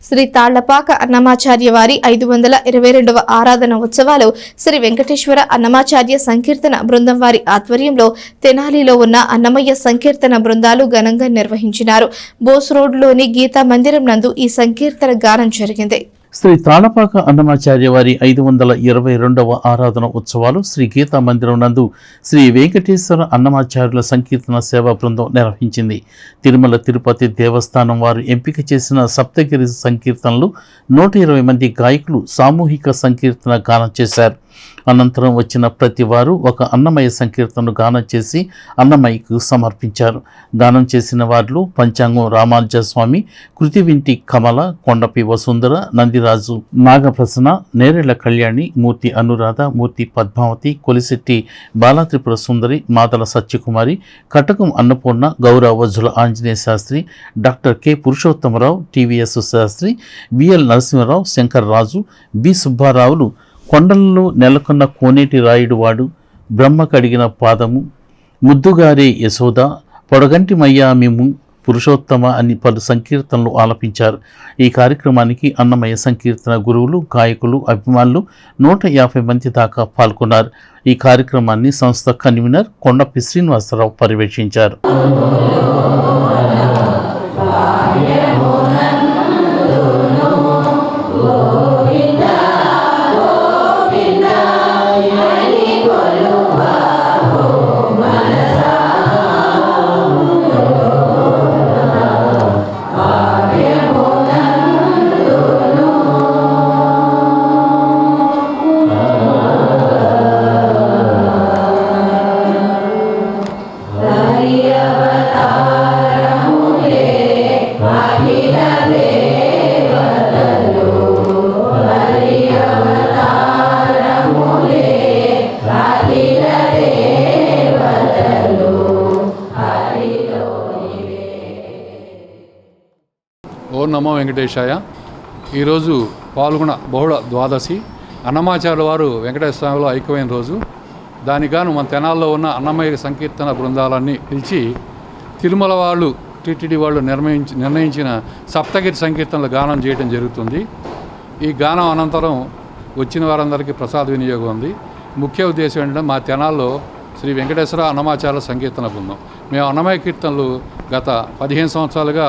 శ్రీ తాళ్లపాక అన్నమాచార్య వారి 522వ ఆరాధన ఉత్సవాలు శ్రీ వెంకటేశ్వర అన్నమాచార్య సంకీర్తన బృందం వారి ఆధ్వర్యంలో తెనాలిలో ఉన్న అన్నమయ్య సంకీర్తన బృందాలు ఘనంగా నిర్వహించినారు. బోస్ రోడ్లోని గీతా మందిరం నందు ఈ సంకీర్తన గానం జరిగింది. శ్రీ తాళ్లపాక అన్నమాచార్య వారి 522వ ఆరాధన ఉత్సవాలు శ్రీ గీతా మందిరం నందు శ్రీ వెంకటేశ్వర అన్నమాచార్యుల సంకీర్తన సేవా బృందం నిర్వహించింది. తిరుమల తిరుపతి దేవస్థానం వారు ఎంపిక చేసిన సప్తగిరి సంకీర్తనలు 120 మంది గాయకులు సామూహిక సంకీర్తన గానం చేశారు. అనంతరం వచ్చిన ప్రతి వారు ఒక అన్నమయ్య సంకీర్తనను గానం చేసి అన్నమయ్యకు సమర్పించారు. గానం చేసిన వారిలో పంచాంగం రామానుజస్వామి, కృతివింటి కమల, కొండపి వసుంధర, నందిరాజు నాగప్రసన్న, నేరేళ్ల కళ్యాణి, మూర్తి అనురాధ, మూర్తి పద్మావతి, కొలిశెట్టి బాలాత్రిపుర సుందరి, మాదల సత్యకుమారి, కటకం అన్నపూర్ణ, గౌరవ Vajjula Anjaneya Sastri, doctor K Purushottamarao, TVS Sastri, BL Narasimharao, Shankar Raju, B సుబ్బారావులు, కొండలలో నెలకొన్న కోనేటి రాయుడు వాడు, బ్రహ్మ కడిగిన పాదము, ముద్దుగారే యశోద, పొడగంటి మయ్యామిము, పురుషోత్తమ అని పలు సంకీర్తనలు ఆలపించారు. ఈ కార్యక్రమానికి అన్నమయ్య సంకీర్తన గురువులు, గాయకులు, అభిమానులు 150 మంది దాకా పాల్గొన్నారు. ఈ కార్యక్రమాన్ని సంస్థ కన్వీనర్ కొండపి శ్రీనివాసరావు పర్యవేక్షించారు. ఓం నమో వెంకటేశాయ. ఈరోజు పాల్గొన బహుళ ద్వాదశి అన్నమాచార్యుల వారు వెంకటేశ్వర స్వామిలో ఐక్యమైన రోజు. దానిగాను మన తెనాల్లో ఉన్న అన్నమయ్య సంకీర్తన బృందాలన్నీ పిలిచి తిరుమల వాళ్ళు టీటీడీ వాళ్ళు నిర్ణయించిన సప్తగిరి సంకీర్తనలు గానం చేయడం జరుగుతుంది. ఈ గానం అనంతరం వచ్చిన వారందరికీ ప్రసాద వినియోగం ఉంది. ముఖ్య ఉద్దేశం ఏంటంటే మా తెనాల్లో శ్రీ వెంకటేశ్వర అన్నమాచార్యుల సంకీర్తన బృందం మేము అన్నమయ్య కీర్తనలు గత 15 సంవత్సరాలుగా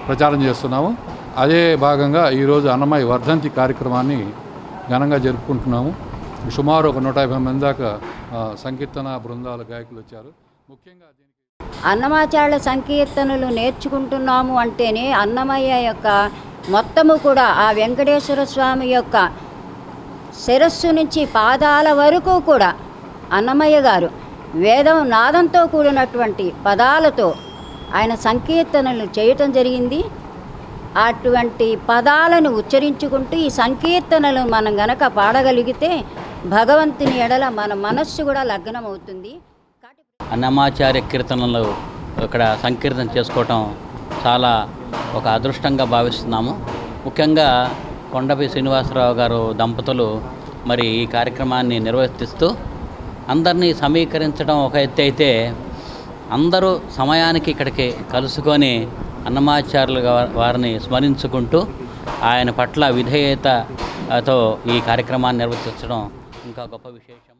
ప్రచారం చేస్తున్నాము. అదే భాగంగా ఈరోజు అన్నమయ్య వర్ధంతి కార్యక్రమాన్ని ఘనంగా జరుపుకుంటున్నాము. సుమారు ఒక 150 మంది దాకా సంకీర్తన బృందాల గాయకులు వచ్చారు. ముఖ్యంగా అన్నమాచార్యుల సంకీర్తనలు నేర్చుకుంటున్నాము అంటేనే అన్నమయ్య యొక్క మొత్తము కూడా ఆ వెంకటేశ్వర స్వామి యొక్క శిరస్సు నుంచి పాదాల వరకు కూడా అన్నమయ్య గారు వేదం నాదంతో కూడినటువంటి పదాలతో ఆయన సంకీర్తనలు చేయటం జరిగింది. అటువంటి పదాలను ఉచ్చరించుకుంటూ ఈ సంకీర్తనలు మనం గనక పాడగలిగితే భగవంతుని ఎడల మన మనస్సు కూడా లగ్నమవుతుంది. అన్నమాచార్య కీర్తనలు ఇక్కడ సంకీర్తన చేసుకోవటం చాలా ఒక అదృష్టంగా భావిస్తున్నాము. ముఖ్యంగా కొండపి శ్రీనివాసరావు గారు దంపతులు మరి ఈ కార్యక్రమాన్ని నిర్వర్తిస్తూ అందరినీ సమీకరించడం ఒక ఎత్తు అయితే, అందరూ సమయానికి ఇక్కడికి కలుసుకొని అన్నమాచార్యుల వారిని స్మరించుకుంటూ ఆయన పట్ల విధేయతతో ఈ కార్యక్రమాన్ని నిర్వర్తించడం ఇంకా గొప్ప విశేషం.